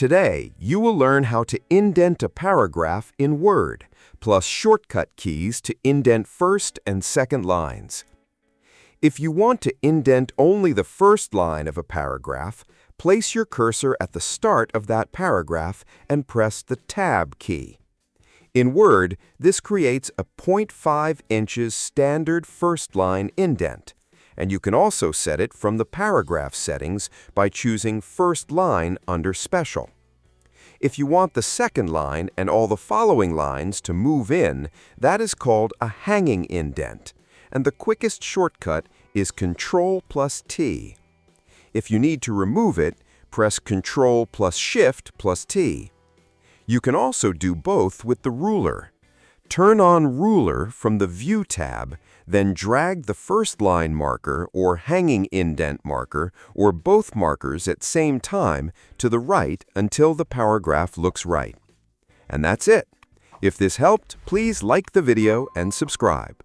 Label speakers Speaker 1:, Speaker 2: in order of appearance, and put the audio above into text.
Speaker 1: Today, you will learn how to indent a paragraph in Word, plus shortcut keys to indent first and second lines. If you want to indent only the first line of a paragraph, place your cursor at the start of that paragraph and press the Tab key. In Word, this creates a 0.5 inches standard first-line indent, and you can also set it from the paragraph settings by choosing First Line under Special. If you want the second line and all the following lines to move in, that is called a hanging indent, and the quickest shortcut is Ctrl plus T. If you need to remove it, press Ctrl plus Shift plus T. You can also do both with the ruler. Turn on Ruler from the View tab, then drag the first line marker or hanging indent marker or both markers at same time to the right until the paragraph looks right. And that's it. If this helped, please like the video and subscribe.